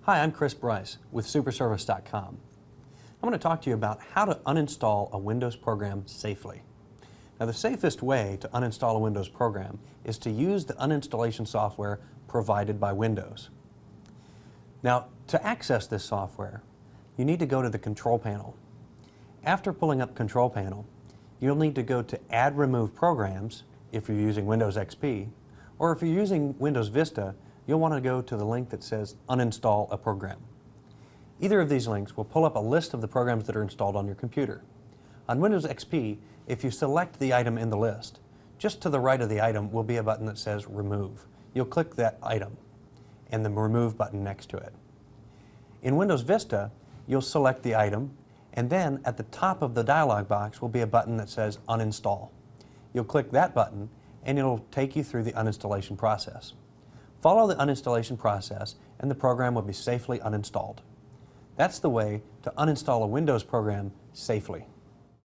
Hi, I'm Chris Bryce with Superservice.com. I'm going to talk to you about how to uninstall a Windows program safely. Now, the safest way to uninstall a Windows program is to use the uninstallation software provided by Windows. Now, to access this software, you need to go to the Control Panel. After pulling up Control Panel, you'll need to go to Add Remove Programs if you're using Windows XP, or if you're using Windows Vista, you'll want to go to the link that says Uninstall a Program. Either of these links will pull up a list of the programs that are installed on your computer. On Windows XP, if you select the item in the list, just to the right of the item will be a button that says Remove. You'll click that item and the Remove button next to it. In Windows Vista, you'll select the item, and then at the top of the dialog box will be a button that says Uninstall. You'll click that button and it'll take you through the uninstallation process. Follow the uninstallation process and the program will be safely uninstalled. That's the way to uninstall a Windows program safely.